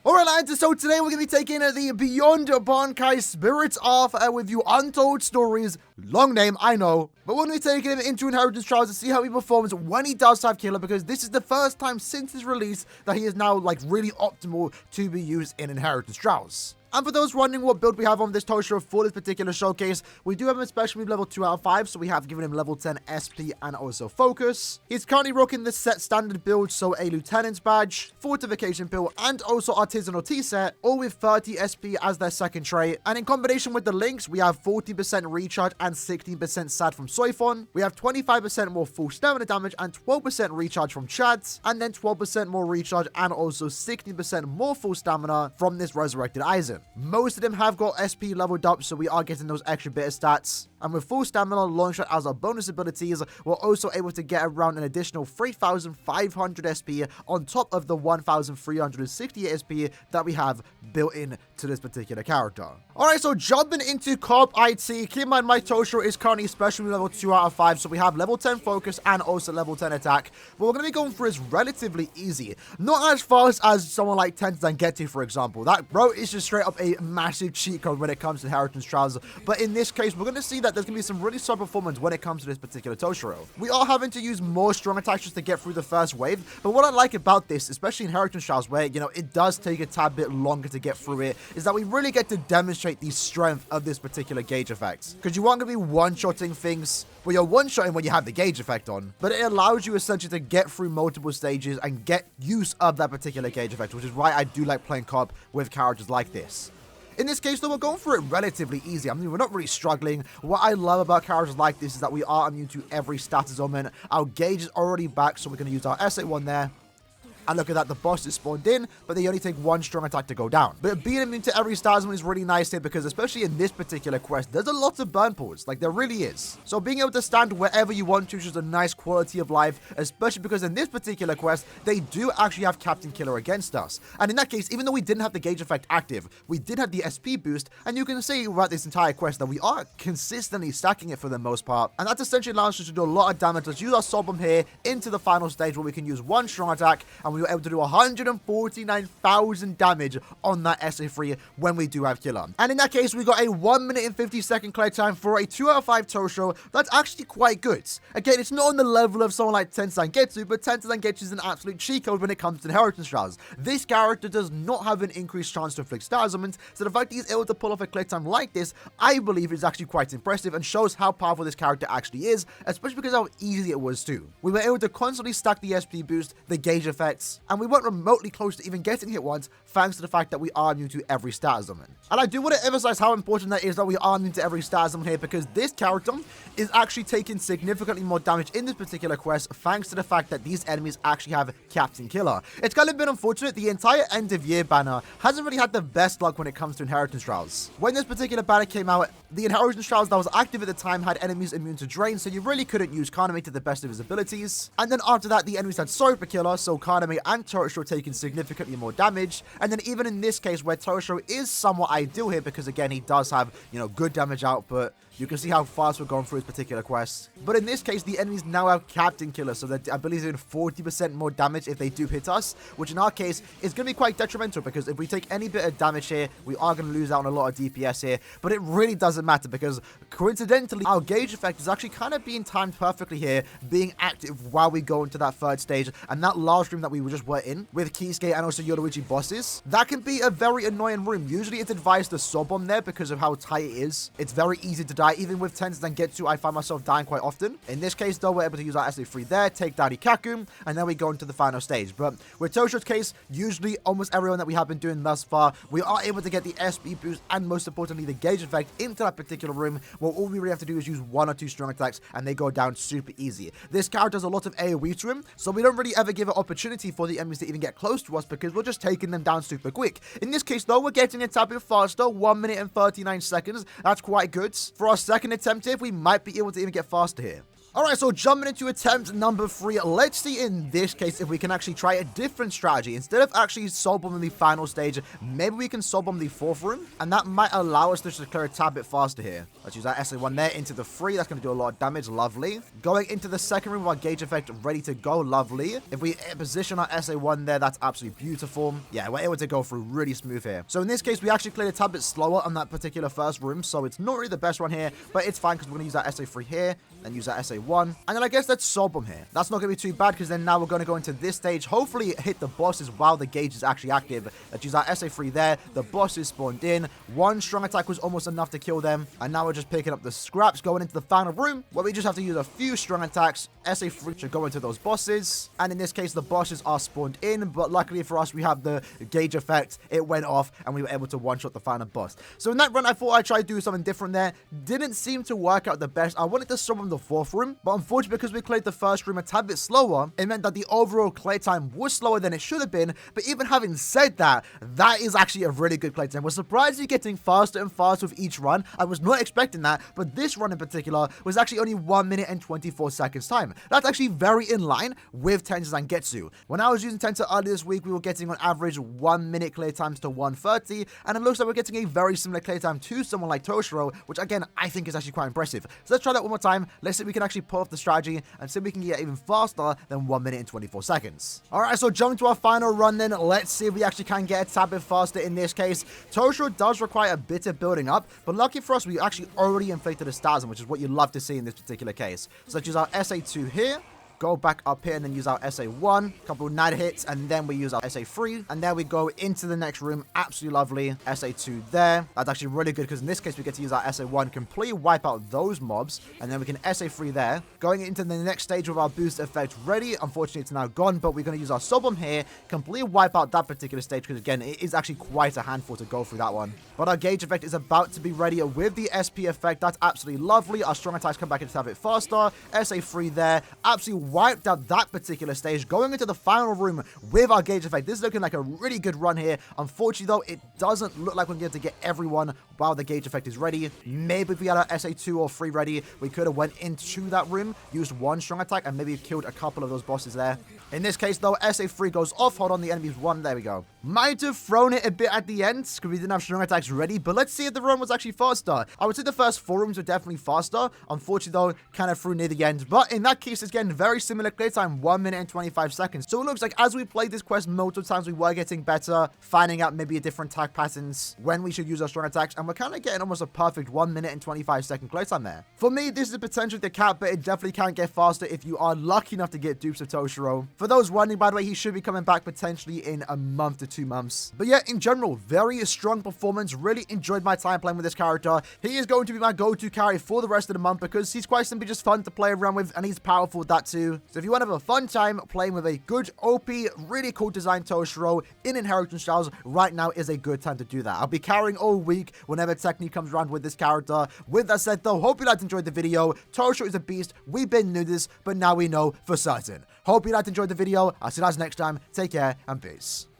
Alright lads, so today we're going to be taking the Beyond Bankai Spirits off with you Untold Stories. Long name, I know. But we're going to be taking him into Inheritance Trials to see how he performs when he does have Killer, because this is the first time since his release that he is now like really optimal to be used in Inheritance Trials. And for those wondering what build we have on this Toshiro for this particular showcase, we do have him a special move level 2 out of 5, so we have given him level 10 SP and also Focus. He's currently rocking the set standard build, so a Lieutenant's badge, Fortification build, and also Artisanal Tea set, all with 30 SP as their second trait. And in combination with the links, we have 40% recharge and 16% SAD from Soifon. We have 25% more full stamina damage and 12% recharge from Chads, and then 12% more recharge and also 16% more full stamina from this Resurrected Aizen. Most of them have got SP leveled up, so we are getting those extra bit of stats. And with full stamina, long shot as our bonus abilities, we're also able to get around an additional 3,500 SP on top of the 1,360 SP that we have built in to this particular character. Alright, so jumping into Comp IT, keep in mind my Toshiro is currently special level 2 out of 5, so we have level 10 focus and also level 10 attack. But we're going to be going for is relatively easy. Not as fast as someone like Zangetsu, for example. That bro is just straight up a massive cheat code when it comes to Inheritance Trials. But in this case, we're going to see that there's going to be some really solid performance when it comes to this particular Toshiro. We are having to use more strong attacks just to get through the first wave. But what I like about this, especially in Inheritance Trials, where, you know, it does take a tad bit longer to get through it, is that we really get to demonstrate the strength of this particular gauge effect. Because you aren't going to be one-shotting things. Well, you're one-shotting when you have the gauge effect on, but it allows you essentially to get through multiple stages and get use of that particular gauge effect, which is why I do like playing co-op with characters like this. In this case, though, we're going for it relatively easy. I mean, we're not really struggling. What I love about characters like this is that we are immune to every status element. Our gauge is already back, so we're going to use our SA1 there. And look at that, the boss is spawned in, but they only take one strong attack to go down. But being immune to every status is really nice here, because especially in this particular quest, there's a lot of burn pools. Like, there really is. So being able to stand wherever you want to is just a nice quality of life, especially because in this particular quest, they do actually have Captain Killer against us. And in that case, even though we didn't have the gauge effect active, we did have the SP boost, and you can see throughout this entire quest that we are consistently stacking it for the most part. And that essentially allows us to do a lot of damage. Let's use our Soul Bomb here into the final stage where we can use one strong attack, and we were able to do 149,000 damage on that SA3 when we do have Killer. And in that case, we got a 1 minute and 50 second clear time for a 2 out of 5 Toshiro. That's actually quite good. Again, it's not on the level of someone like Zangetsu, but Zangetsu is an absolute cheat code when it comes to Inheritance Trials. This character does not have an increased chance to inflict star ailments, so the fact that he's able to pull off a clear time like this, I believe is actually quite impressive and shows how powerful this character actually is, especially because how easy it was too. We were able to constantly stack the SP boost, the gauge effects, and we weren't remotely close to even getting hit once, thanks to the fact that we are immune to every status element. And I do want to emphasize how important that is that we are immune to every status element here, because this character is actually taking significantly more damage in this particular quest, thanks to the fact that these enemies actually have Captain Killer. It's kind of been unfortunate, the entire end of year banner hasn't really had the best luck when it comes to Inheritance Trials. When this particular banner came out, the Inheritance Trials that was active at the time had enemies immune to Drain, so you really couldn't use Kaname to the best of his abilities. And then after that, the enemies had Super Killer, so Kaname and Toshiro taking significantly more damage. And then even in this case, where Toshiro is somewhat ideal here, because again, he does have, you know, good damage output. You can see how fast we're going through this particular quest. But in this case, the enemies now have Captain Killer, so that I believe they're doing 40% more damage if they do hit us, which in our case is going to be quite detrimental, because if we take any bit of damage here, we are going to lose out on a lot of DPS here. But it really doesn't matter, because coincidentally, our gauge effect is actually kind of being timed perfectly here, being active while we go into that third stage. And that last room that we just were in, with Kisuke and also Yoruichi bosses, that can be a very annoying room. Usually it's advised to sub on there because of how tight it is. It's very easy to die. Even with Zangetsu, I find myself dying quite often. In this case, though, we're able to use our SA3 there, take down Ikaku, and then we go into the final stage. But with Toshiro's case, usually almost everyone that we have been doing thus far, we are able to get the SP boost and most importantly, the gauge effect into that particular room, where all we really have to do is use 1 or 2 strong attacks and they go down super easy. This character has a lot of AoE to him, so we don't really ever give an opportunity for the enemies to even get close to us, because we're just taking them down super quick. In this case, though, we're getting it a bit faster, 1 minute and 39 seconds. That's quite good. For our second attempt here, we might be able to even get faster here. Alright, so jumping into attempt number 3, let's see in this case if we can actually try a different strategy. Instead of actually soul bombing the final stage, maybe we can soul bomb the 4th room, and that might allow us to just clear a tad bit faster here. Let's use that SA1 there into the 3, that's going to do a lot of damage, lovely. Going into the 2nd room with our gauge effect ready to go, lovely. If we position our SA1 there, that's absolutely beautiful. Yeah, we're able to go through really smooth here. So in this case, we actually cleared a tad bit slower on that particular 1st room, so it's not really the best one here, but it's fine because we're going to use that SA3 here, and use that SA1, and then I guess let's soul bomb here. That's not going to be too bad because then now we're going to go into this stage, hopefully hit the bosses while the gauge is actually active. Let's use our SA3 there, the bosses spawned in, 1 strong attack was almost enough to kill them, and now we're just picking up the scraps, going into the final room, where we just have to use a few strong attacks. SA3 should go into those bosses, and in this case the bosses are spawned in, but luckily for us we have the gauge effect, it went off, and we were able to one-shot the final boss. So in that run I thought I'd try to do something different there, didn't seem to work out the best. I wanted to soul bomb the 4th room, but unfortunately because we cleared the 1st room a tad bit slower, it meant that the overall clear time was slower than it should have been. But even having said that, that is actually a really good clear time. We're surprisingly getting faster and faster with each run. I was not expecting that, but this run in particular was actually only 1 minute and 24 seconds time. That's actually very in line with Tensa Zangetsu. When I was using Tensa earlier this week, we were getting on average 1 minute clear times to 1:30, and it looks like we're getting a very similar clear time to someone like Toshiro, which again I think is actually quite impressive. So let's try that one more time. Let's see if we can actually pull off the strategy and see if we can get even faster than 1 minute and 24 seconds. Alright, so jumping to our final run then, let's see if we actually can get a tad bit faster in this case. Toshiro does require a bit of building up, but lucky for us, we actually already inflicted a Stasm, which is what you love to see in this particular case. So let's use our SA2 here. Go back up here and then use our SA1, couple of night hits, and then we use our SA3, and there we go into the next room. Absolutely lovely. SA2 there. That's actually really good because in this case we get to use our SA1, completely wipe out those mobs, and then we can SA3 there. Going into the next stage with our boost effect ready. Unfortunately it's now gone, but we're going to use our soul bomb here, completely wipe out that particular stage because again it is actually quite a handful to go through that one. But our gauge effect is about to be ready with the SP effect. That's absolutely lovely. Our strong attacks come back in a bit faster. SA3 there. Absolutely wiped out that particular stage. Going into the final room with our gauge effect. This is looking like a really good run here. Unfortunately though, it doesn't look like we're going to get everyone while the gauge effect is ready. Maybe if we had our SA2 or 3 ready, we could have went into that room, used 1 strong attack, and maybe killed a couple of those bosses there. In this case though, SA3 goes off. Hold on, the enemy's 1. There we go. Might have thrown it a bit at the end because we didn't have strong attacks ready, but let's see if the run was actually faster. I would say the first 4 rooms were definitely faster. Unfortunately though, kind of threw near the end, but in that case, it's getting very similar clear time, 1 minute and 25 seconds. So it looks like as we played this quest multiple times, we were getting better, finding out maybe a different attack patterns when we should use our strong attacks, and we're kind of getting almost a perfect 1 minute and 25 second clear time there. For me, this is the potential to cap, but it definitely can get faster if you are lucky enough to get dupes of Toshiro. For those wondering, by the way, he should be coming back potentially in a month to 2 months. But yeah, in general, very strong performance. Really enjoyed my time playing with this character. He is going to be my go-to carry for the rest of the month because he's quite simply just fun to play around with, and he's powerful at that too. So if you want to have a fun time playing with a good OP, really cool design Toshiro in Inheritance Styles, right now is a good time to do that. I'll be carrying all week whenever Technique comes around with this character. With that said though, hope you guys enjoyed the video. Toshiro is a beast. We've been new to this, but now we know for certain. Hope you guys enjoyed the video. I'll see you guys next time. Take care and peace.